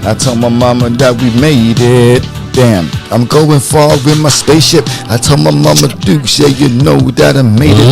I told my mama that we made it. Damn, I'm going far in my spaceship. I told my mama, Dukes, yeah, you know that I made it.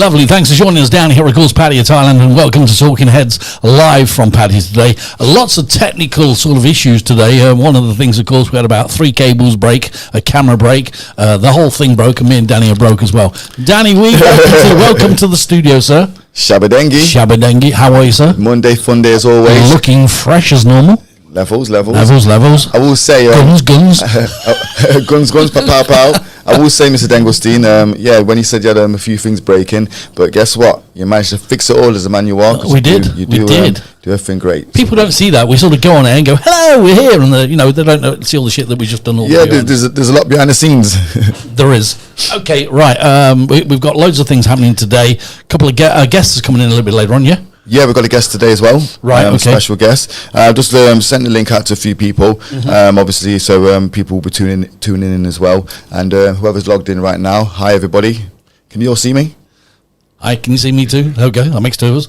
Lovely. Thanks for joining us down here, of course, Pattaya, Thailand, and welcome to Talking Heads live from Pattaya today. Lots of technical sort of issues today. One of the things, of course, we had about 3 cables break, a camera break. The whole thing broke, and me and Danny are broke as well. Danny, welcome to the studio, sir. Shabadengi. How are you, sir? Monday fun day as always. Looking fresh as normal. Levels. I will say guns. guns, pow. I will say, Mr. Dengelstein, when he said you had a few things breaking, but guess what? You managed to fix it all as a man you are. We did. Do everything great. People don't see that. We sort of go on air and go, "Hello, we're here," and they don't see all the shit that we just done. There's a lot behind the scenes. There is. Okay, right. We've got loads of things happening today. A couple of guests are coming in a little bit later on. Yeah. Yeah, we've got a guest today as well. Right, okay. Special guest. Just sent the link out to a few people, obviously, so people will be tuning in as well. And whoever's logged in right now, hi everybody. Can you all see me? Hi, can you see me too? Okay, that makes 2 of us.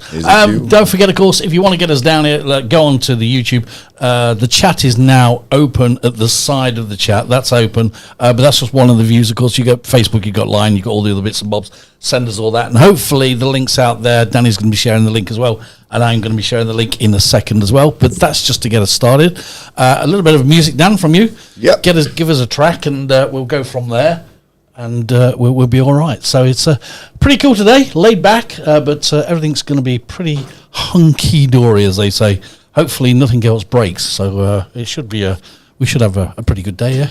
Don't forget, of course, if you want to get us down here, go on to the YouTube. The chat is now open at the side of the chat. That's open, but that's just one of the views. Of course, you got Facebook, you got Line, you got all the other bits and bobs. Send us all that, and hopefully the link's out there. Danny's going to be sharing the link as well, and I'm going to be sharing the link in a second as well. But that's just to get us started. A little bit of music, Dan, from you. Yep. Give us a track, and we'll go from there. And we'll be all right. So it's pretty cool today, laid back, but everything's going to be pretty hunky-dory, as they say. Hopefully nothing else breaks, so it should be we should have a pretty good day, yeah?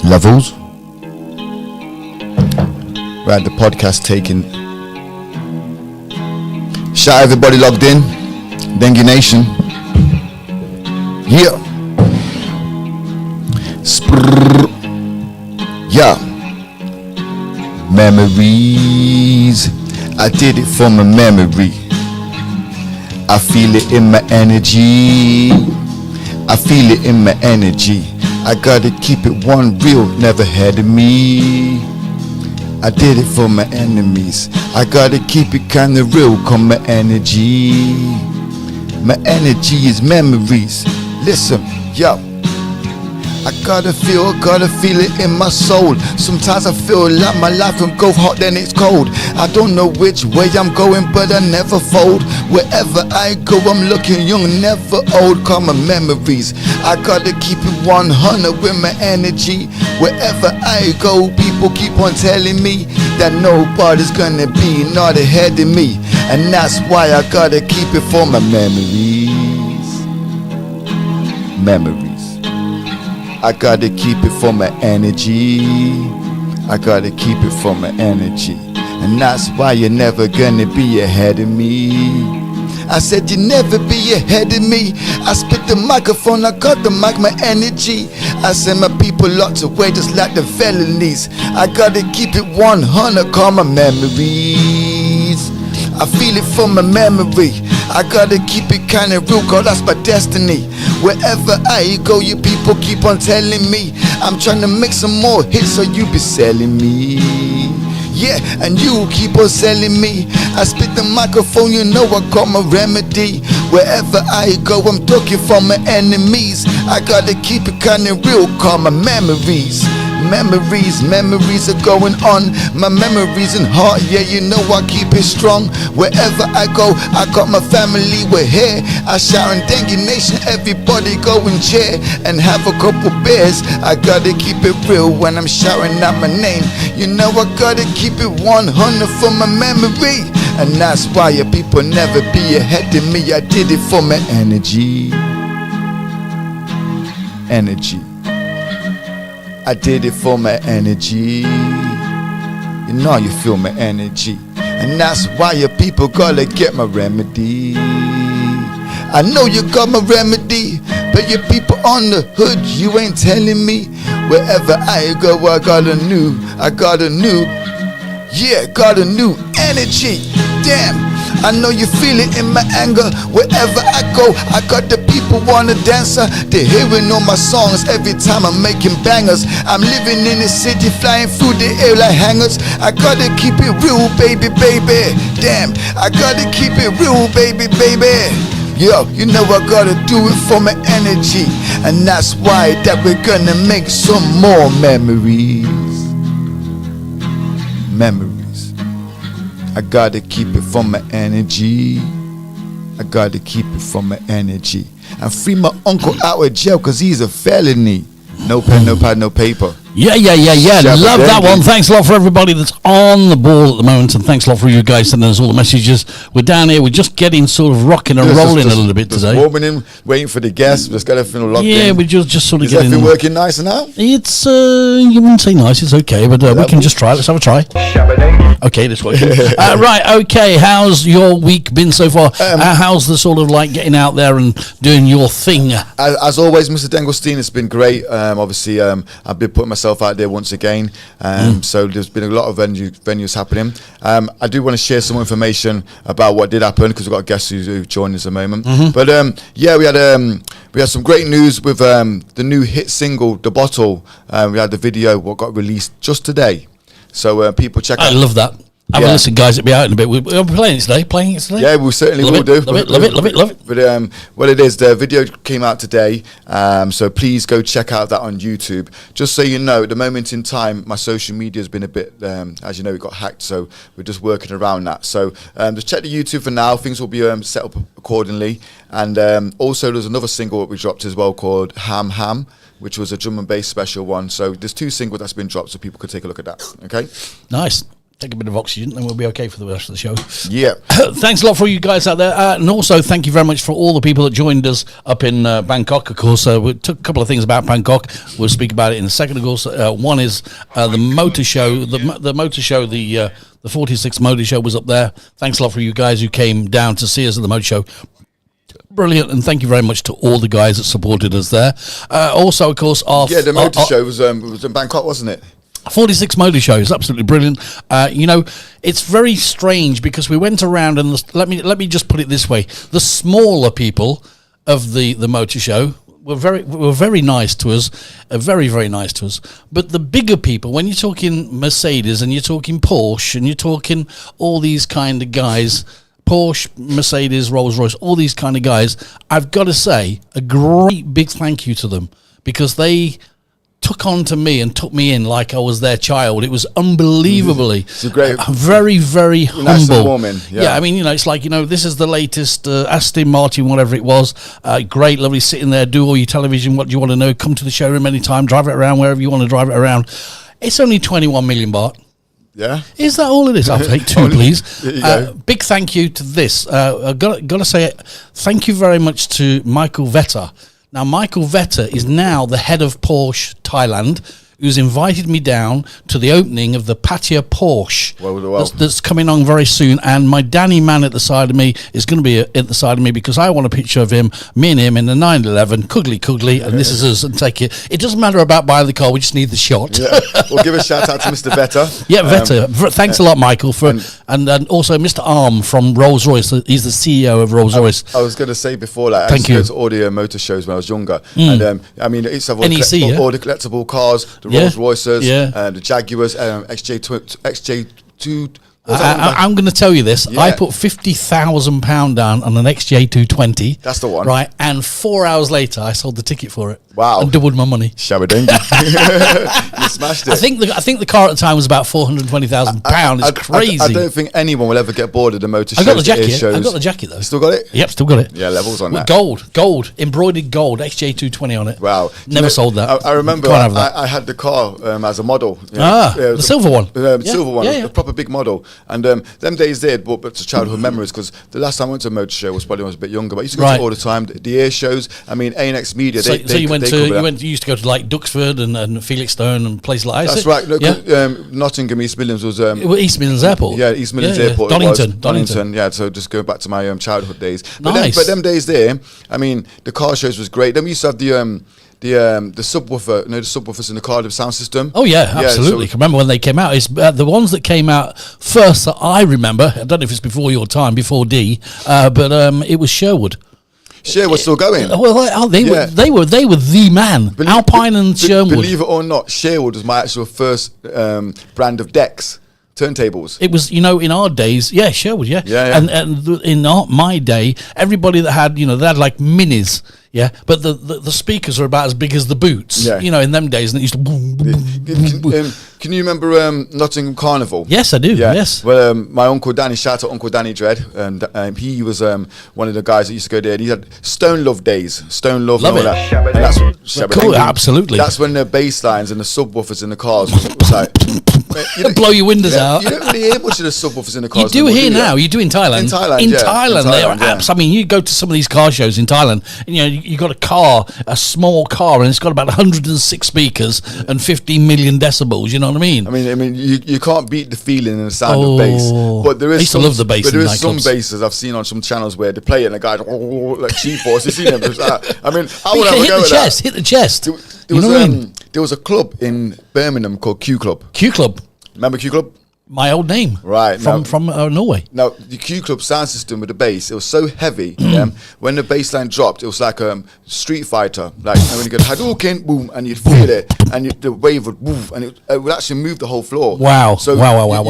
Levels. We had the podcast taken. Shout out everybody logged in. Dengue Nation. Yeah. Yeah. Memories. I did it for my memory. I feel it in my energy. I feel it in my energy. I gotta keep it one real, never had me. I did it for my enemies. I gotta keep it kinda real, come my energy. My energy is memories. Listen, yo. I gotta feel it in my soul. Sometimes I feel like my life can go hot, then it's cold. I don't know which way I'm going, but I never fold. Wherever I go, I'm looking young, never old. Call my memories. I gotta keep it 100 with my energy. Wherever I go, people keep on telling me that nobody's gonna be not ahead of me. And that's why I gotta keep it for my memories. Memories. I gotta keep it for my energy. I gotta keep it for my energy. And that's why you're never gonna be ahead of me. I said you'll never be ahead of me. I spit the microphone, I got the mic, my energy. I send my people lots away just like the felonies. I gotta keep it 100, call my memories. I feel it from my memory. I gotta keep it kinda real, cause that's my destiny. Wherever I go, you people keep on telling me I'm trying to make some more hits, so you be selling me. Yeah, and you keep on selling me. I spit the microphone, you know I got my remedy. Wherever I go, I'm talking for my enemies. I gotta keep it kinda real, call my memories. Memories are going on. My memories in heart, yeah, you know I keep it strong. Wherever I go, I got my family, we're here. I shout in Dengue Nation, everybody go and cheer and have a couple beers. I gotta keep it real when I'm shouting out my name. You know I gotta keep it 100 for my memory. And that's why your people never be ahead of me. I did it for my energy. Energy. I did it for my energy. You know you feel my energy. And that's why your people gotta get my remedy. I know you got my remedy, but your people on the hood, you ain't telling me. Wherever I go, I got a new, yeah, got a new energy. Damn, I know you feel it in my anger. Wherever I go, I got the people wanna dance. They're hearing all my songs every time I'm making bangers. I'm living in the city, flying through the air like hangers. I gotta keep it real, baby. Damn, I gotta keep it real, baby. Yo, you know I gotta do it for my energy. And that's why that we're gonna make some more memories. I gotta keep it for my energy. I gotta keep it for my energy. And free my uncle out of jail cause he's a felony. No pen, no pad, no paper. Yeah. Love that one. Thanks a lot for everybody that's on the ball at the moment, and thanks a lot for you guys sending us all the messages. We're down here. We're just getting sort of rocking and rolling a little bit today. Warming in, waiting for the guests. Just got everything locked in. Yeah, we're just sort of Is getting. Is everything working nice now? It's you wouldn't say nice. It's okay, but we can just try. Let's have a try. Okay, this working. Right. Okay. How's your week been so far? How's the sort of like getting out there and doing your thing? As always, Mr. Dengelstein, it's been great. Obviously, I've been putting myself out there once again. So there's been a lot of venues happening. I do want to share some information about what did happen because we've got guests who joined us at the moment. But yeah, we had some great news with the new hit single, The Bottle. We had the video what got released just today. So people check out. I love that. Have a listen, guys. It'll be out in a bit. We're playing it today. Yeah, we certainly will do. Love it. But what it is, the video came out today. So please go check out that on YouTube. Just so you know, at the moment in time, my social media has been a bit, as you know, we got hacked. So we're just working around that. So just check the YouTube for now. Things will be set up accordingly. And also, there's another single that we dropped as well called Ham Ham, which was a drum and bass special one. So there's 2 singles that's been dropped, so people could take a look at that. Okay. Nice. Take a bit of oxygen and we'll be okay for the rest of the show. Yeah. Thanks a lot for you guys out there. And also thank you very much for all the people that joined us up in Bangkok. Of course, we took a couple of things about Bangkok. We'll speak about it in a second. Of course, one is the motor show. The motor show, the 46 motor show was up there. Thanks a lot for you guys who came down to see us at the motor show. Brilliant, and thank you very much to all the guys that supported us there. Also, of course, the motor show was in Bangkok, wasn't it? 46 motor show is absolutely brilliant. You know, it's very strange because we went around and let me just put it this way: the smaller people of the motor show were very nice to us, very, very nice to us. But the bigger people, when you're talking Mercedes and you're talking Porsche and you're talking all these kind of guys, Porsche, Mercedes, Rolls-Royce, all these kind of guys, I've got to say a great big thank you to them, because they took on to me and took me in like I was their child. It was unbelievably very, very humble. Nice and warming. Yeah, I mean, it's like, this is the latest Aston Martin, whatever it was. Great, lovely, sitting there, do all your television, what do you want to know, come to the showroom anytime, drive it around wherever you want to drive it around. It's only 21 million baht. Yeah. Is that all it is? I'll take two, please. Big thank you to this. I've got to say thank you very much to Michael Vetter. Now, Michael Vetter is now the head of Porsche Thailand, who's invited me down to the opening of the Pattaya Porsche that's coming on very soon. And my Danny man at the side of me is going to be at the side of me, because I want a picture of me and him in the 911, cuggly, and this is us, and take it. It doesn't matter about buying the car, we just need the shot. Yeah. We'll give a shout out to Mr. Vetter. Yeah, Vetter. Thanks a lot, Michael. And also Mr. Arm from Rolls-Royce. He's the CEO of Rolls-Royce. I was going to say before, I used to go to all the motor shows when I was younger. And I mean, it's all the collectible cars, the Rolls Royces, the Jaguars, XJ2. I'm going to tell you this. Yeah. I put £50,000 down on an XJ220. That's the one. Right, and 4 hours later, I sold the ticket for it. Wow! And doubled my money. Shabba-dingy. You smashed it. I think the car at the time was about £420,000. It's crazy. I don't think anyone will ever get bored of the motor shows. I got the jacket. I got the jacket though. You still got it? Yep, still got it. Yeah, levels on that. Gold, embroidered gold, XJ220 on it. Wow! Never sold that. I remember I had the car as a model. The silver one. Silver one, a proper big model. And them days there brought back to childhood memories, because the last time I went to a motor show was probably when I was a bit younger. But I used to go to all the time. The air shows. I mean, ANX Media. So you used to go to like Duxford and Felixstowe and places like that. That's right. Look, Nottingham, East Midlands was East Midlands Airport. Yeah, East Midlands Airport. Donington. Yeah, so just go back to my childhood days. Nice. But them days there, I mean, the car shows was great. Then we used to have the subwoofer, the subwoofers in the Cardiff sound system. Oh yeah, absolutely. I remember when they came out. It's the ones that came out first that I remember. I don't know if it's before your time, before D, but it was Sherwood. Sherwood's still going. Well, they were the man. Alpine and Sherwood. Believe it or not, Sherwood was my actual first brand of decks. Turntables. It was, in our days, Sherwood, And in my day, everybody that had, they had like minis, but the speakers are about as big as the boots, in them days, and it used to boom, boom, boom, boom. Can you remember Nottingham Carnival? Yes, I do, yes. Well, my Uncle Danny, shout out Uncle Danny Dread, and he was one of the guys that used to go there, and he had Stone Love days, Stone Love. Love and all it. That. And that's cool, absolutely. That's when the bass lines and the subwoofers in the cars was like... blow your windows out. You don't really hear much of the subwoofers in the cars. You do here now. You do in Thailand. In Thailand, they are apps. I mean, you go to some of these car shows in Thailand, and you got a small car, and it's got about 106 speakers and 15 million decibels. You know what I mean? I mean, you can't beat the feeling and the sound of bass. But there is I used to love the bass. But there is some basses I've seen on some channels where they play it, and the guy like G-force. You see them? I mean, I would have a go with that. Hit the chest. There was a club in Birmingham called Q Club. Q Club. Remember Q Club? My old name. Right. From Norway. Now, the Q Club sound system with the bass, it was so heavy. When the bass line dropped, it was like Street Fighter. Like, when you go Hadouken, boom, and you'd feel it, and the wave would move, and it would actually move the whole floor. Wow. So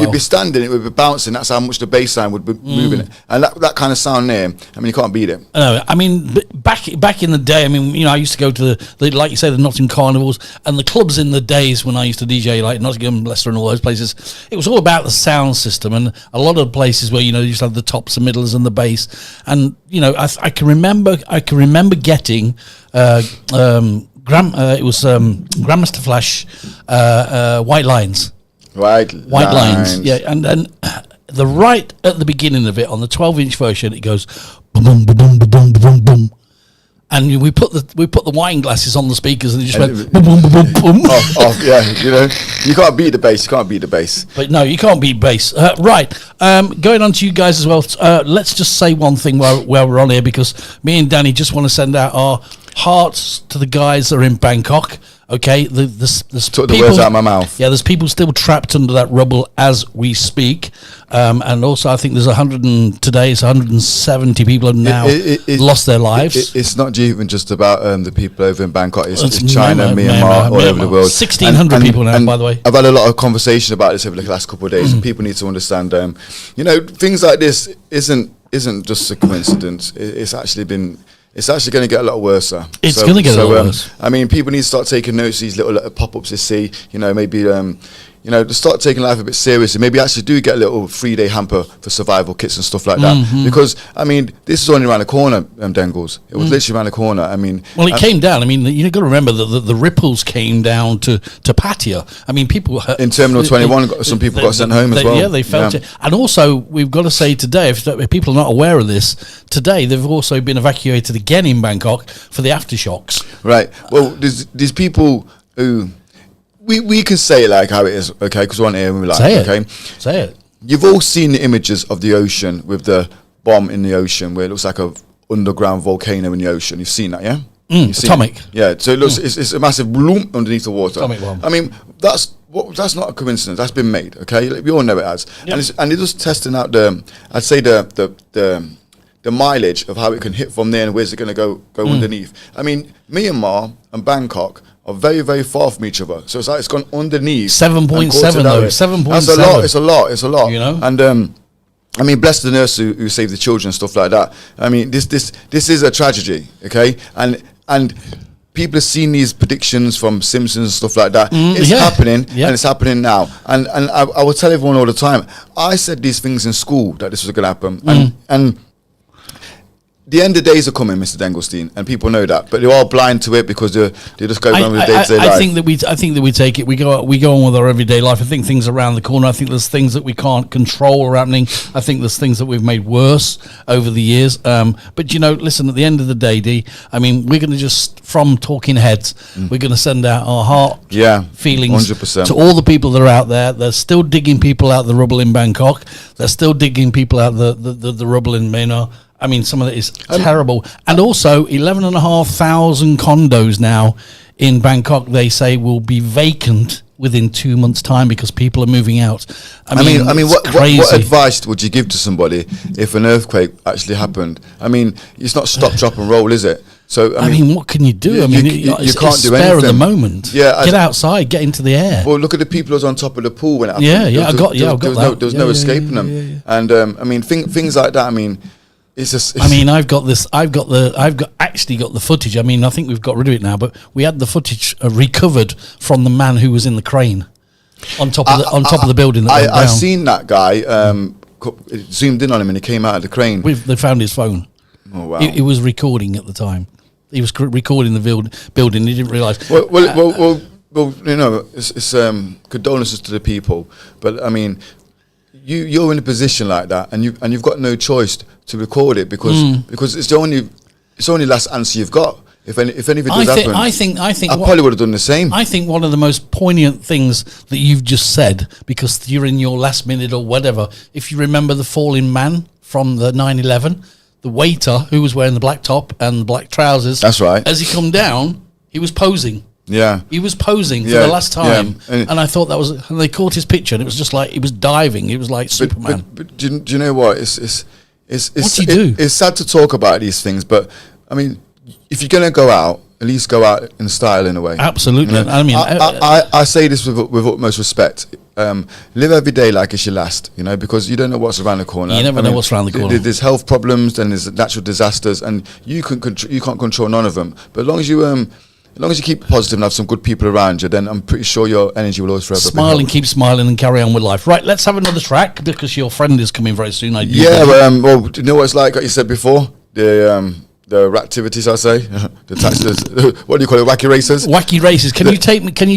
you'd be standing, it would be bouncing. That's how much the bass line would be moving it. And that kind of sound there, I mean, you can't beat it. I mean, back in the day, I mean, I used to go to the like you say, the Nottingham Carnivals, and the clubs in the days when I used to DJ, like Nottingham, Leicester, and all those places. It was all about the sound system, and a lot of places where you used to have the tops, the middles, and the bass. And I can remember getting it was Grandmaster Flash White Lines. White lines. Yeah, and then the right at the beginning of it on the 12-inch version, it goes boom, boom, boom, boom, boom, boom, boom. And we put the wine glasses on the speakers, and it just went boom, boom, boom, boom, boom. Off, yeah, you can't beat the bass. But no, you can't beat bass. Right, going on to you guys as well. Let's just say one thing while we're on here, because me and Danny just want to send out our hearts to the guys that are in Bangkok. Okay, there's Took the people, words out of my mouth. Yeah, there's people still trapped under that rubble as we speak, and also I think there's 170 people have now lost their lives. It's not even just about the people over in Bangkok. It's China, Myanmar, all over the world. 1,600 people now, by the way. I've had a lot of conversation about this over the last couple of days, and people need to understand. Things like this isn't just a coincidence. It's actually going to get a lot worse. It's going to get a lot worse. I mean, people need to start taking notice of these little pop-ups they see. Maybe to start taking life a bit seriously. Maybe actually do get a little 3-day hamper for survival kits and stuff like that. Because I mean, this is only around the corner, Dengles. It was literally around the corner. I mean, well, it came down. I mean, you've got to remember that the ripples came down to Pattaya. I mean, people in Terminal 21, some people got sent home as well. Yeah, they felt it. And also, we've got to say today, if people are not aware of this, today they've also been evacuated again in Bangkok for the aftershocks. Right. Well, there's people who. We can say it like how it is, okay? Because we're on here and we like, okay? Say it. You've all seen the images of the ocean with the bomb in the ocean where it looks like a underground volcano in the ocean. You've seen that, yeah? Atomic. Yeah, so it looks, it's a massive bloom underneath the water. Atomic bomb. I mean, that's not a coincidence. That's been made, okay? We all know it has. Yep. And it's just testing out the mileage of how it can hit from there and where's it going to go underneath. I mean, Myanmar and Bangkok are very, very far from each other. So it's like it's gone underneath. 7.7 though. 7.7. That's a lot. It's a lot. And I mean, bless the nurse who saved the children and stuff like that. I mean, this is a tragedy, okay? And people have seen these predictions from Simpsons and stuff like that. It's happening, and it's happening now. And I will tell everyone all the time. I said these things in school that this was going to happen, and the end of days are coming, Mr. Dengelstein, and people know that, but they're all blind to it because they just go on with their day-to-day life. I think that we take it. We go on with our everyday life. I think things are around the corner. I think there's things that we can't control are happening. I think there's things that we've made worse over the years. But listen. At the end of the day, D, I mean, we're going to just from Talking Heads, we're going to send out our heart feelings 100%. to all the people that are out there. They're still digging people out the rubble in Bangkok. They're still digging people out the rubble in Myanmar. I mean, some of it is terrible. And also, 11,500 condos now in Bangkok, they say, will be vacant within 2 months' time because people are moving out. I mean, what advice would you give to somebody if an earthquake actually happened? I mean, it's not stop, drop, and roll, is it? So I mean, what can you do? You can't do anything. Spare at the moment. Yeah, get outside, get into the air. Well, look at the people who was on top of the pool when it happened. I got that. There was no escaping them. Yeah. And I mean, things like that. I mean. I've actually got the footage. I mean, I think we've got rid of it now, but we had the footage recovered from the man who was in the crane on top of the building. That went down. I seen that guy. Zoomed in on him and he came out of the crane. They found his phone. Oh wow! He was recording at the time. He was recording the building. He didn't realise. Well, it's condolences to the people, but I mean. You're in a position like that, and you've got no choice to record it because it's the only last answer you've got. If anything does happen, I probably would have done the same. I think one of the most poignant things that you've just said, because you're in your last minute or whatever, if you remember the falling man from the 9/11, the waiter who was wearing the black top and the black trousers. That's right. As he come down, he was posing. Yeah, he was posing for the last time, and I thought that was. And they caught his picture, and it was just like he was diving. It was like Superman. But do you know what? It's what do you do? It's sad to talk about these things, but I mean, if you're gonna go out, at least go out in style in a way. Absolutely. I mean, I say this with utmost respect. Live every day like it's your last, because you don't know what's around the corner. You never know what's around the corner. There's health problems, then there's natural disasters, and you can't control none of them. But as long as you keep positive and have some good people around you, then I'm pretty sure your energy will always forever smile and keep smiling and carry on with life. Right, let's have another track because your friend is coming very soon. Well, do you know what it's like? Like you said before, the activities, I say, what do you call it? Wacky races. Wacky races. Can you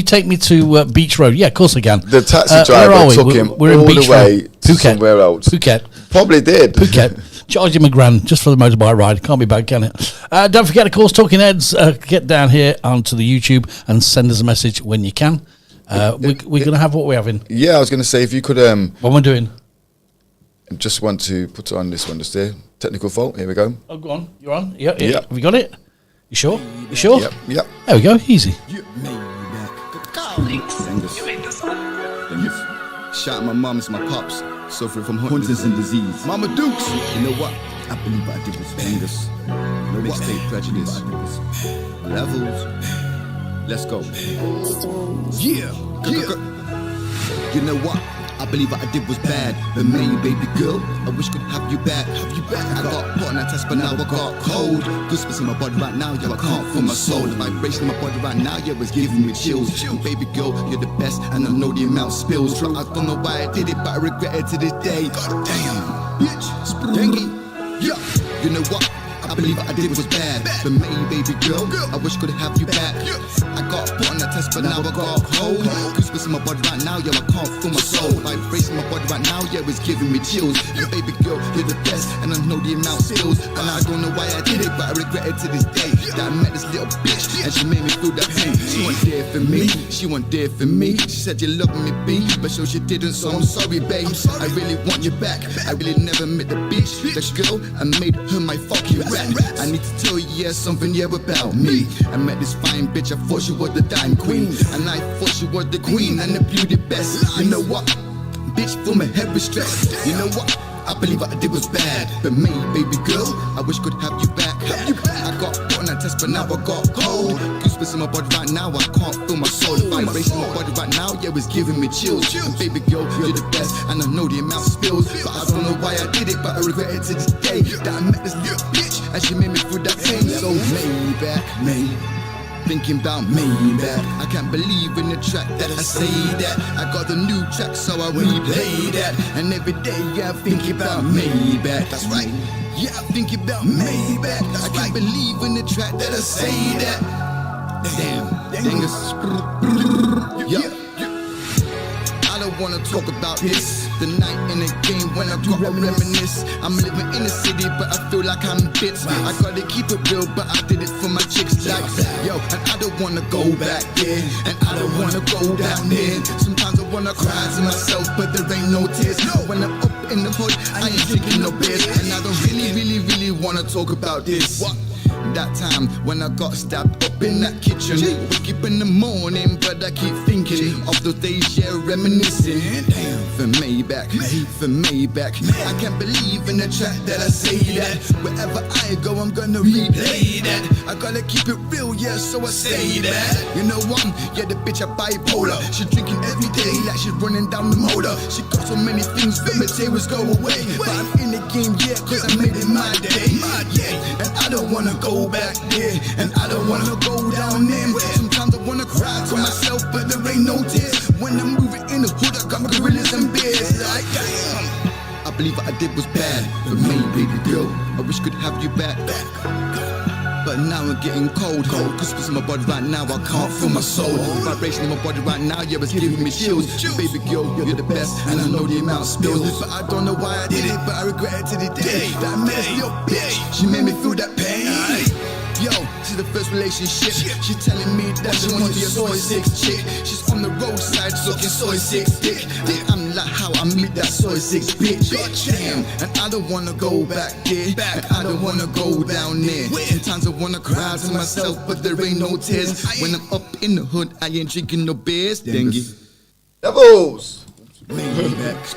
take me to Beach Road? Yeah, of course I can. The taxi driver took him all the way to somewhere else. Phuket. Probably did. Phuket. Charge him $1,000 just for the motorbike ride. Can't be bad, can it? Don't forget, of course, Talking Heads. Get down here onto the YouTube and send us a message when you can. We're going to have what we're having. Yeah, I was going to say, if you could... what am I doing? Just want to put on this one just there. Technical fault. Here we go. Oh, go on. You're on? Yeah. Have we got it? You sure? You sure? Yep. There we go. Easy. You made Shout out my mums, my pops, suffering from Huntington's disease. Mama Dukes, you know what? I believe I did was Angus. No mixtape prejudice. Levels. Let's go. Yeah. You know what? I believe what I did was bad, but me, baby girl, I wish could have you back. I got put on a test, but now I got cold. Goosebumps in my body right now, yo, I can't feel my soul. The vibration in my body right now, yeah, it's giving me chills. And baby girl, you're the best, and I know the amount spills. I don't know why I did it, but I regret it to this day. God damn, bitch, Dengue, yeah. You know what? I believe what I did was bad, but me, baby girl, I wish could have you back. I got put on that test, but now I got cold. Goosebumps in my body right now, yo, I can't feel my soul. Vibration in my body right now, yeah, it's giving me chills. And baby girl, you're the best, and I know the amount spills. And I don't know why I did it, but I regret it to this day. That I met this little bitch, and she made me feel that pain. She wasn't there for me, she wasn't there for me. She said you love me, B, but so she didn't, so I'm sorry, babe. I really want you back, I really never met the bitch, the girl, and made her my fucking rat. I need to tell you, yeah, something, yeah, about me. I met this fine bitch, I thought she was the dime queen, and I thought she was the queen and the beauty best. You know what? Bitch, for my head was stressed. You know what? I believe what I did was bad, but me, baby girl, I wish could have you back. I got put on that test, but now I got cold. Goosebumps in my body right now, I can't feel my soul. The vibration in my body right now, yeah, it's giving me chills. And baby girl, you're the best, and I know the amount spills. But I don't know why I did it, but I regret it to this day. That I met this little bitch, and she made me feel that pain. So Maybach, thinking about Maybach. I can't believe in the track that I say that. I got the new track, so I replay that. And every day, yeah, I think about Maybach. That's right. Yeah, I think about Maybach. I can't believe in the track that I say that. Damn, yeah. I don't wanna talk about this. The night in the game when I gotta reminisce. I'm living in the city, but I feel like I'm bits. I gotta keep it real, but I did it for my chicks. Like, yo, and I don't wanna go back there, and I don't wanna go down there. Sometimes I wanna cry to myself, but there ain't no tears. When I'm up in the hood, I ain't drinking no beers, and I don't really wanna talk about this. That time when I got stabbed up in that kitchen. Wake up in the morning, but I keep thinking of those days, yeah, reminiscing. For Maybach, for Maybach. I can't believe in the track that I say that. Wherever I go, I'm gonna replay that. I gotta keep it real, yeah, so I say that. You know what? Yeah, the bitch a bipolar. She drinking every day like she's running down the motor. She got so many things, but my tears go away. But I'm in the game, yeah, cause I made it my day. Yeah, and I don't wanna go back there, and I don't wanna go down there. Sometimes I wanna cry to myself, but there ain't no tears. When I'm moving in the hood, I got my gorillas and bears. Like, damn, I believe what I did was bad, but me, baby girl, I wish could have you back. But now I'm getting cold. Goosebumps in my body right now, I can't feel my soul. The vibration in my body right now, yeah, it's giving me chills. Baby girl, you're the best, and I know the amount spills. But I don't know why I did it, but I regret it to the day. That messed your bitch, she made me feel that pain. Yo, this is the first relationship. She's telling me that she wants to be a soy 6 chick. She's on the roadside sucking soy 6 dick. I'm like how I meet that soy 6 bitch. Damn, and I don't wanna go back there, and I don't wanna go down there. Sometimes I wanna cry to myself, but there ain't no tears. When I'm up in the hood, I ain't drinking no beers. Dengue. Devils. Maybach.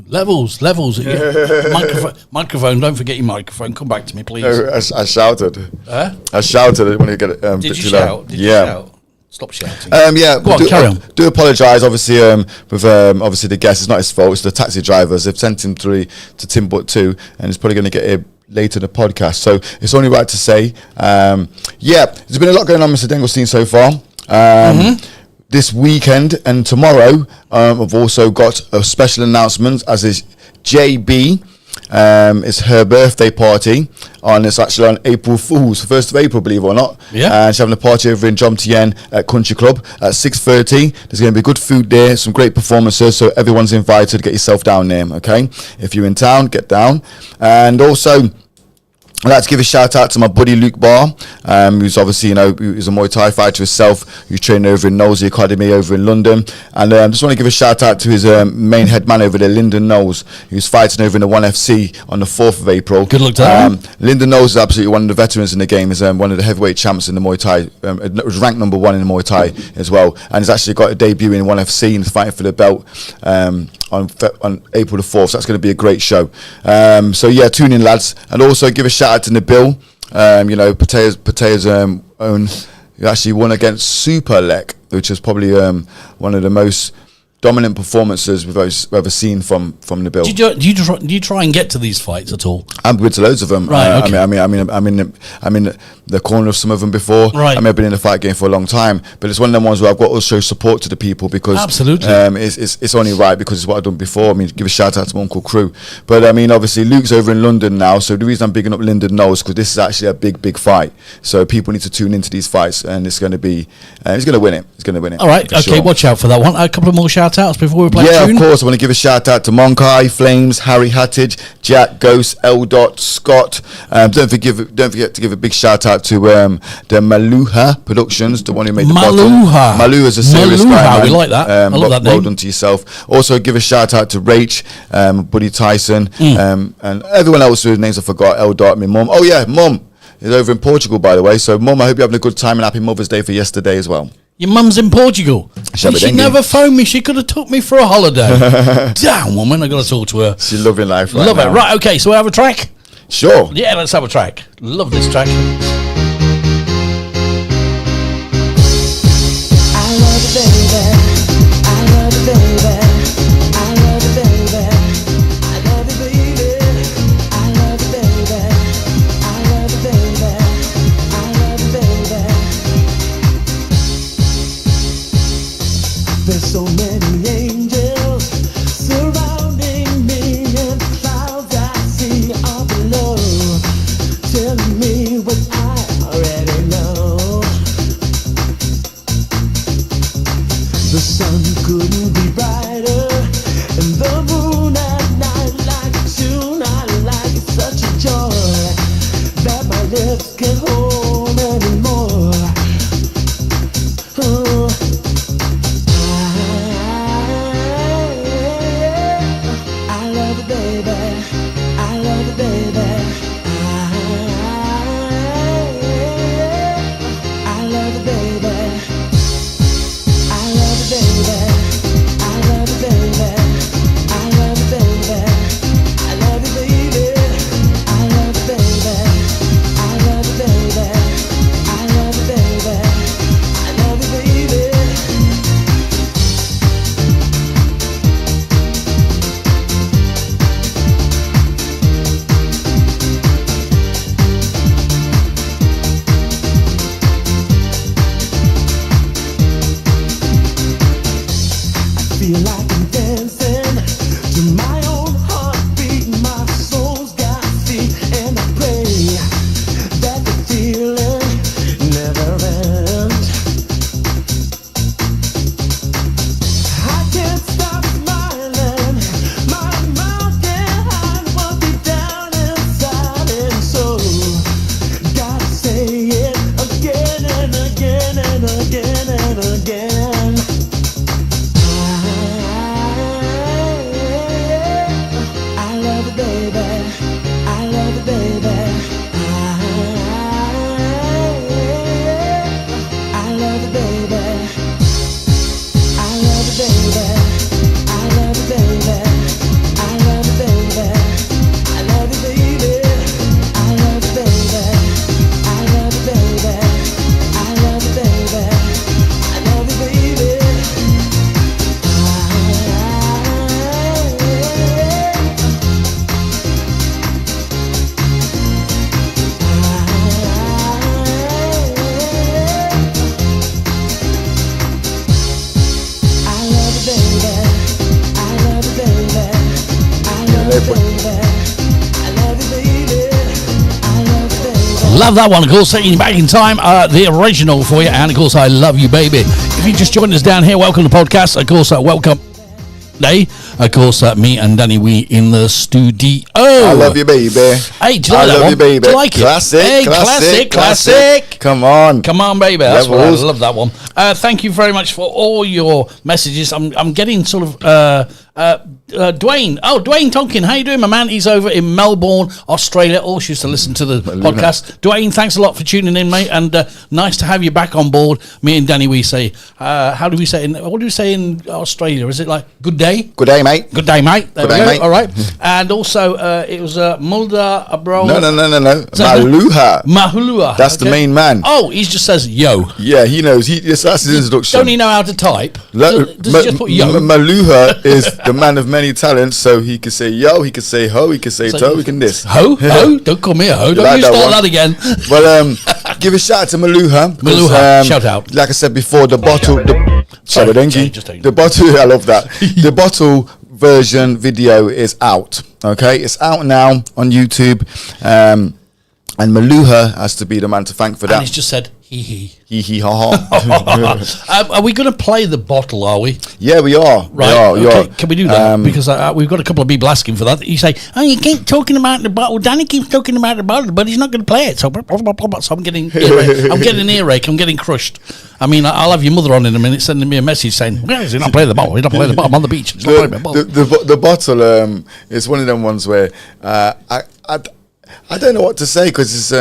Levels. Yeah. Microphone. Don't forget your microphone. Come back to me, please. No, I shouted. I shouted when you get it. Did you shout? Did you shout? Stop shouting. Go on, carry on. Do apologise, obviously, with obviously the guest. It's not his fault. It's the taxi drivers. They've sent him through to Timbuktu, and he's probably going to get here later in the podcast. So it's only right to say, there's been a lot going on, Mr. Dengelstein, so far. This weekend and tomorrow, I've also got a special announcement, as is JB. It's her birthday party, and it's actually on April Fool's, 1st of April, believe it or not. Yeah. And she's having a party over in Jomtien at Country Club at 6:30. There's going to be good food there, some great performances, so everyone's invited. Get yourself down there, okay? If you're in town, get down. And also, I'd like to give a shout out to my buddy Luke Barr, who's obviously, who's a Muay Thai fighter himself, who's training over in Knowles Academy over in London. And just want to give a shout out to his main head man over there, Lyndon Knowles, who's fighting over in the 1FC on the 4th of April. Good luck to him. Lyndon Knowles is absolutely one of the veterans in the game. He's one of the heavyweight champs in the Muay Thai. Was ranked number 1 in the Muay Thai as well. And he's actually got a debut in 1FC and he's fighting for the belt on April the 4th. So that's going to be a great show. So yeah, tune in, lads. And also give a shout out to Nabil. Pattaya's own, who actually won against Super Lek, which is probably one of the most dominant performances we've ever seen from Nabil. Do you try and get to these fights at all? I've been to loads of them. Right. Okay. I'm in the corner of some of them before. Right. I've been in the fight game for a long time, but it's one of them ones where I've got to show support to the people because absolutely, it's only right because it's what I've done before. I mean, give a shout out to my Uncle Crew, but I mean, obviously Luke's over in London now, so the reason I'm bigging up Lyndon Knowles because this is actually a big fight. So people need to tune into these fights, and it's going to be, he's going to win it. He's going to win it. All right. Okay. Sure. Watch out for that one. A couple of more shout outs before we play. Yeah, tune. of course. I want to give a shout out to Monkai, Flames, Harry Hattage, Jack, Ghost, L. Scott. Don't forget to give a big shout out to the Maluha Productions, the one who made the bottle. Maluha is a serious guy, man. We like that. I love that name. Well done to yourself. Also, give a shout out to Rach, Buddy Tyson, and everyone else whose names I forgot. L. My mum. Oh yeah, mum is over in Portugal, by the way. So, mum, I hope you're having a good time and happy Mother's Day for yesterday as well. Your mum's in Portugal. She never phoned me. She could have took me for a holiday. Damn, woman, I got to talk to her. She's loving life right Love now. it. Right, okay, so we have a track? Sure. Yeah, let's have a track. Love this track. I love you, baby. I love you, baby. I love you, baby. I love you, baby. I love you, baby. I love you, baby. I love you, baby. There's so many angels surrounding me and clouds I see are below, telling me what I already know. The sun couldn't be brighter, and the moon at night like a tune I like. It's such a joy that my lips can't hold anymore. Oh. I love you, baby. I love you, baby. I love you, baby. I love you, baby. I love you, baby. I love you, baby. I love you, baby. I love you, baby. I love you, baby. I love you, baby. I love you, baby. Feel like I'm dancing to my own heartbeat. My soul's got feet, and I pray that the feeling never ends. I can't stop smiling. My mouth can't hide what deep down inside, and so gotta say it again and again and again and again. I love you, baby. I love you, baby. I love you, baby. I love you, baby. I love you, baby. I love you, baby. I love you, baby. I love you, baby. I love you, baby. I love you, baby. I love you, baby. Love that one, of course, taking you back in time, the original for you, and of course, I love you, baby. If you just joined us down here, welcome to the podcast. Of course, welcome. Day. Of course, me and Danny Wee in the studio. I love you, baby. Hey, do you like that love one? you, baby. Do you like Classic, it? Hey, classic. Come on, baby. That's what I Levels. love that one. Thank you very much for all your messages. I'm getting sort of Dwayne. Oh, Dwayne Tonkin, how you doing, my man? He's over in Melbourne, Australia. Also used to listen to the podcast. Dwayne, thanks a lot for tuning in, mate, and nice to have you back on board. Me and Danny, we say, what do we say in Australia? Is it like good day? Good day, mate. Good day, mate. There Good we day, go. mate. All right. And also, it was Mulder Abro. No. that Mahulua. That's the main man. Oh, he just says yo. Yeah, he knows. That's his introduction. Don't he know how to type? Does he just put yo? Maluha is the man of many talents, so he can say yo, he can say ho, he can say So toe, he can this. Ho? Don't call me a ho. Don't like you that start one? that again. Well, give a shout out to Maluha. 'Cause, Maluha, shout out. Like I said before, the bottle. Sorry, Dengi. just take it. The bottle. I love that. The bottle version video is out. Okay, it's out now on YouTube. And Maluha has to be the man to thank for And that. he's just said hee hee. Hee hee ha ha. Are we going to play the bottle, are we? Yeah, we are. Right. We Okay. are. Can we do that? Because we've got a couple of people asking for that. You say, oh, you keep talking about the bottle. Danny keeps talking about the bottle, but he's not going to play it. So I'm getting earache. I'm getting earache. I'm getting crushed. I mean, I'll have your mother on in a minute sending me a message saying, well, he's not playing the bottle. He's not playing the bottle. I'm on the beach. He's not playing the bottle. The bottle is one of them ones where I don't know what to say because it's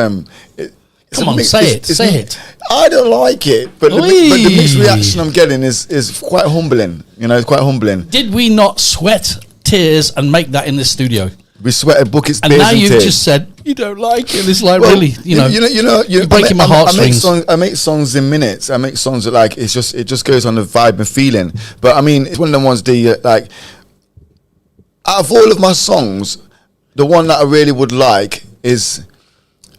Come on, say it. I don't like it, but the mixed reaction I'm getting is quite humbling. You know, it's quite humbling. Did we not sweat tears and make that in this studio? We sweated buckets, And beers, now and you've tears. just said you don't like it. It's like Well, really, you're breaking my heartstrings. I make songs in minutes. I make songs that like it just goes on the vibe and feeling. But I mean, it's one of them ones. Like out of all of my songs, the one that I really would like is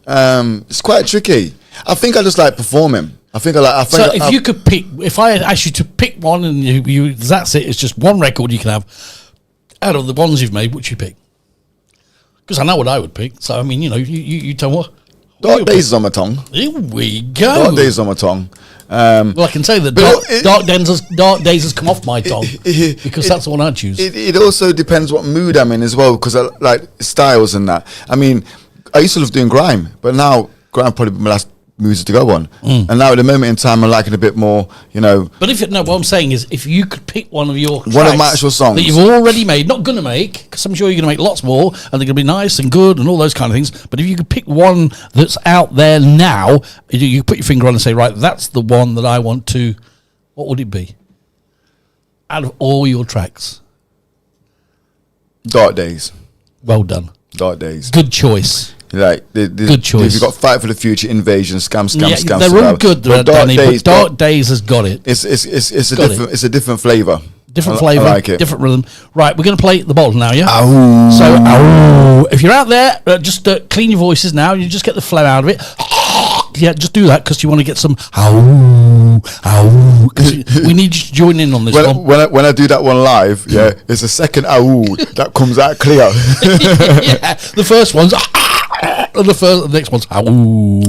it's quite tricky. I think I just like performing. So if you could pick, if I asked you to pick one and you that's it, it's just one record you can have out of the ones you've made, which you pick? Because I know what I would pick. So I mean, you tell me what. Dark Days is on my tongue. Here we go. Dark Days is on my tongue. Well, I can say that Dark Days has come off my tongue because that's the one I choose. It also depends what mood I'm in as well, because I like styles and that. I mean, I used to love doing grime, but now grime probably my last music to go on. And now at the moment in time, I'm liking a bit more, But what I'm saying is, if you could pick one of your One of my tracks actual songs that you've already made, not gonna make, because I'm sure you're gonna make lots more, and they're gonna be nice and good and all those kind of things. But if you could pick one that's out there now, you put your finger on and say, right, that's the one that I want to. What would it be? Out of all your tracks, Dark Days. well done, Dark Days. good choice. Like Good choice. You've got Fight for the Future, Invasion, Scam. They're all good, Danny. But Dark Days has got it. It's a different flavour. Different I flavour, like it. different rhythm. Right, we're going to play the bottle now, yeah? Ow. So, if you're out there, just clean your voices now. You just get the flow out of it. Yeah, just do that because you want to get some ow. We need you to join in on this one. When I do that one live, yeah, it's a second ow that comes out clear. Yeah, the first one's and the next one's ow.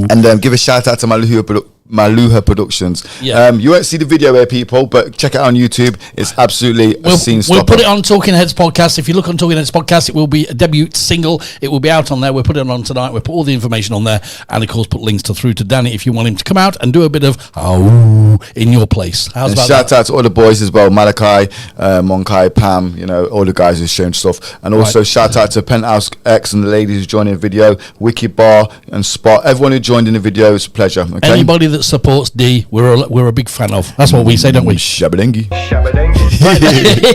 And give a shout out to Maluha Productions. Yeah. You won't see the video here, people, but check it out on YouTube. It's absolutely a scene stopper. We'll put it on Talking Heads Podcast. If you look on Talking Heads Podcast, it will be a debut single. It will be out on there. We'll put it on tonight. We'll put all the information on there. And, of course, put links through to Danny if you want him to come out and do a bit of ow in your place. How's And about shout that? out to all the boys as well, Malachi, Monkai, Pam, all the guys who's shown stuff. And also shout out to Penthouse X and the ladies who joined in the video, Wiki Bar and Spot. Everyone who joined in the video, it's a pleasure. Okay? Anybody that supports D, we're a big fan of. That's what we say, don't we? Shabadengi.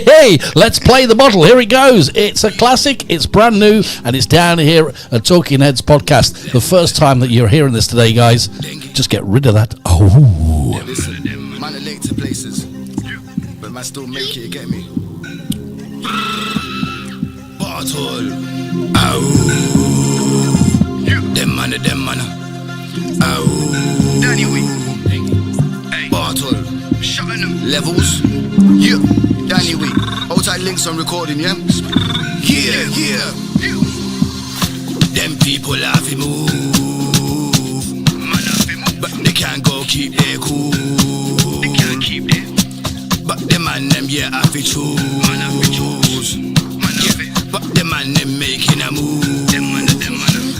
Hey, let's play the bottle. Here it goes. It's a classic. It's brand new, and it's down here at Talking Heads Podcast. The first time that you're hearing this today, guys, just get rid of that. Oh, Listen, man are late to places, but man still make it, you get me? Bottle, ow. Them man, ow. Danny Wee. Bottle, levels, yeah. Danny Wee. Hold tight links on recording, yeah? Yeah. Them people have to move, but they can't go keep their cool. But them and them, yeah, I fi choose. But them and them making a move.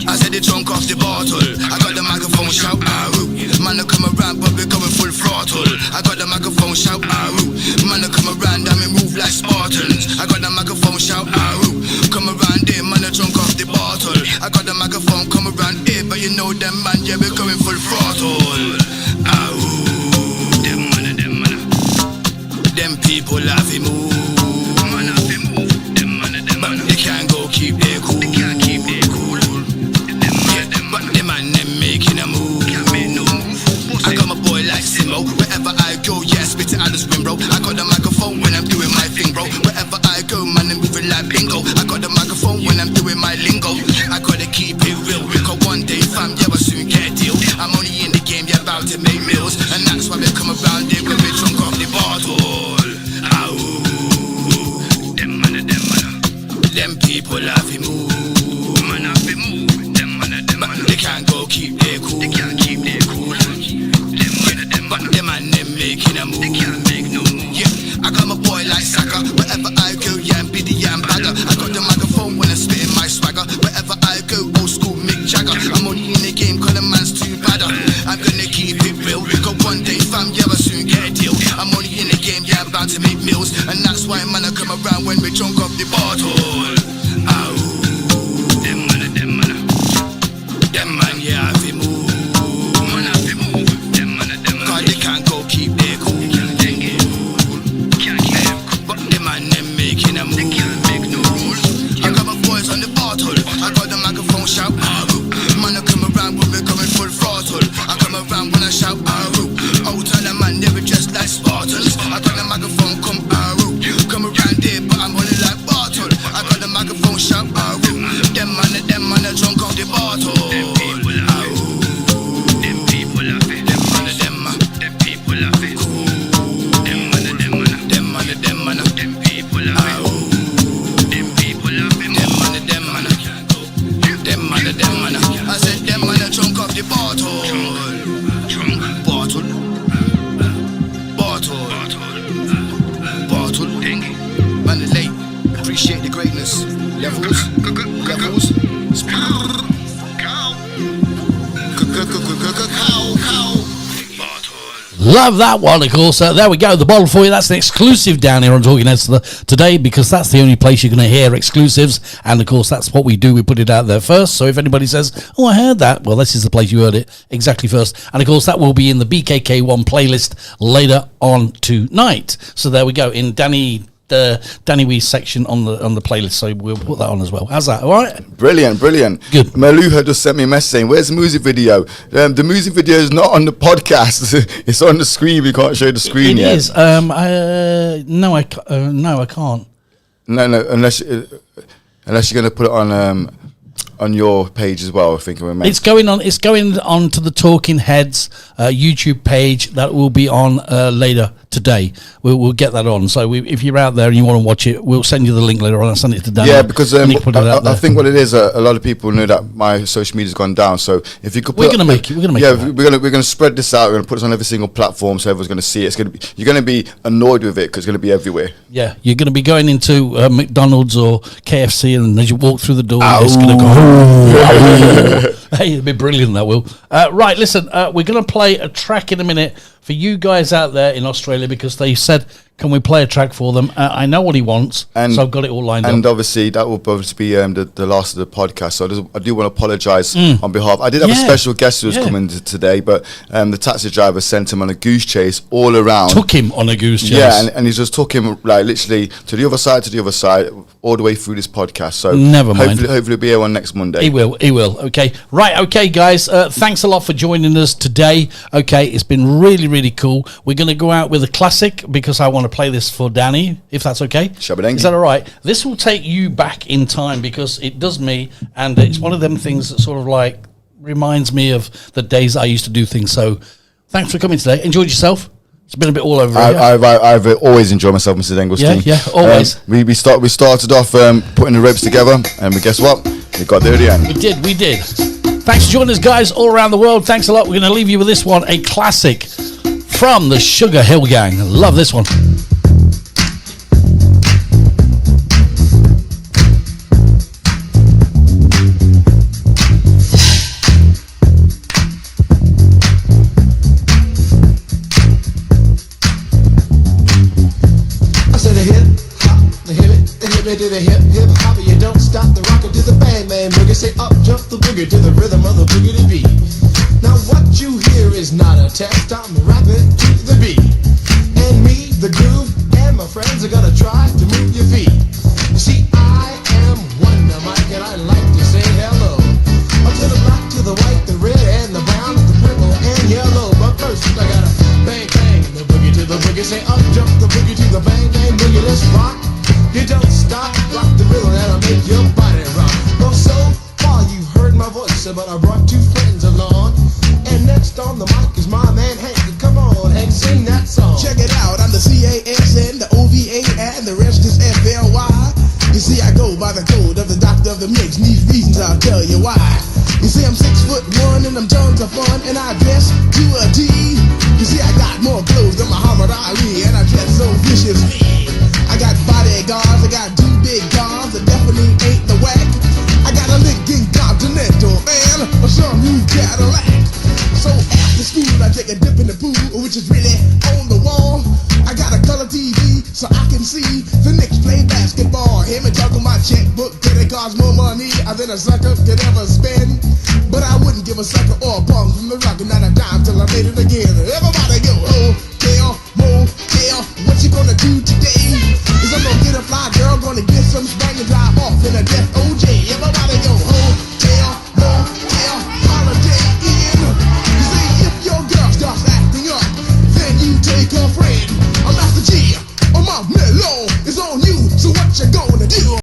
I said the trunk off the bottle. I got the microphone, shout Aru. Man, I come around, but we going full throttle. I got the microphone, shout Aru. Man, I come around, and we move like Spartans. I got the microphone, shout Aru. Come around there, man, I drunk off the bottle. I got the microphone, come around here, but you know them man, yeah, we going full throttle. Aru. Them people have to move. But they can't go keep their cool. But them and them making a move. I got my boy like Simo. Wherever I go, yeah, spit it out the spin, bro. I got the microphone when I'm doing my thing, bro. Wherever I go, man, I'm moving like bingo. I got the microphone when I'm doing my lingo. I gotta keep it real. Because one day, fam, yeah, I soon get a deal. I'm only in the game, yeah, about to make meals. And that's why they come around there when we drunk off the bottle. Them people have to move. Man have to move. But they can't go keep their cool. But them and them making a move. They can't make no move. Yeah, I got my boy like Saka. Wherever I go, yeah, I'm biddy, yeah, I'm bagger. I got the microphone when I'm spitting my swagger. Wherever I go, old school Mick Jagger. I'm only in the game cause the man's too badder. I'm gonna keep it real. Cause one day, fam, yeah, I soon get a deal. I'm only in the game, yeah, I'm bound to make meals. And that's why, man, I come around when we drunk off the bottle. Them man, yeah, I fi move. Cause they can't go keep their cool. But them and them making a move. I got my boys on the bottle. I got the microphone, shout Aru. Man, I come around when we're coming full throttle. I come around when I shout Aru. Oh, tell them man, they were just like Spartans. I got the microphone, come Aru. Come around there, but I'm only like bottle. I got the microphone, shout Aru. Them man, I drunk off the bottle. Appreciate the greatness. Levels. Love that one, of course. There we go, the bottle for you. That's an exclusive down here on Talking Heads today, because that's the only place you're going to hear exclusives. And of course, that's what we do. We put it out there first. So if anybody says, "Oh, I heard that," well, this is the place you heard it exactly first. And of course, that will be in the BKK1 playlist later on tonight. So there we go, in Danny Wee's section on the playlist, so we'll put that on as well. How's that? All right? Brilliant. Good. Maluha just sent me a message saying, "Where's the music video?" The music video is not on the podcast. It's on the screen. We can't show the screen yet. It is. No, I can't. No, unless you're going to put it on your page as well. I think it's going on. It's going on to the Talking Heads YouTube page. That will be on later today. We'll get that on. So if you're out there and you want to watch it, we'll send you the link later on. I'll send it to Dan. Yeah, because I think what it is, a lot of people know that my social media's gone down. So if you could, we're gonna make it. We're gonna spread this out. We're gonna put this on every single platform, so everyone's gonna see it. You're gonna be annoyed with it because it's gonna be everywhere. Yeah, you're gonna be going into McDonald's or KFC, and as you walk through the door, it's gonna go. Hey, it'd be brilliant, that will. Right, listen, we're going to play a track in a minute for you guys out there in Australia, because they said, can we play a track for them? I know what he wants, so I've got it all lined up. And obviously, that will obviously be the last of the podcast, so I do want to apologise on behalf. I did have a special guest who was coming today, but the taxi driver sent him on a goose chase all around. Took him on a goose chase? Yeah, and he just took him like literally to the other side, all the way through this podcast. So never mind. Hopefully he'll be here on next Monday. He will. Okay. Right, okay, guys. Thanks a lot for joining us today. Okay, it's been really, really cool. We're going to go out with a classic, because I want to play this for Danny, if that's okay. Shabba-dangy. Is that all right? This will take you back in time, because it does me, and it's one of them things that sort of like reminds me of the days I used to do things. So thanks for coming today. Enjoyed yourself? It's been a bit all over. I've always enjoyed myself, Mr. Dengelstein. Yeah, always. We started off putting the ropes together, and guess what? We got there at the end. We did. Thanks for joining us, guys, all around the world. Thanks a lot. We're going to leave you with this one, a classic from the Sugar Hill Gang. Love this one. to the hip, hip hop, you don't stop the rocker to the bang, bang, boogie. Say up, jump the boogie to the rhythm of the boogie to beat. Now what you hear is not a test, I'm rapping to the beat. And me, the groove, and my friends are gonna try to move your feet. You see, I am Wonder Mike, and I like to say hello. Up to the black, to the white, the red, and the brown, the purple, and yellow. But first, I gotta bang, bang, the boogie to the boogie. Say up, jump the boogie to the bang, bang, boogie. Let's rock. You don't stop, rock the rhythm, that'll make your body rock. Well, so far you've heard my voice, but I brought two friends along. And next on the mic is my man Hank. Come on, Hank, sing that song. Check it out, I'm the CASN, the OVA, and the rest is FLY. You see, I go by the code of the doctor of the mix, and these reasons I'll tell you why. You see, I'm 6'1" and I'm tons of fun, and I dress to a T. You see, I got more clothes than Muhammad Ali, and I dress so viciously. I got bodyguards, I got two big cars that definitely ain't the whack. I got a Lincoln Continental and some new Cadillac. So after school, I take a dip in the pool, which is really on the wall. I got a color TV so I can see the Knicks play basketball. Hear me talking my checkbook, that it costs more money than a sucker could ever spend. But I wouldn't give a sucker or a bum from the rock, and not a dime till I made it again. Everybody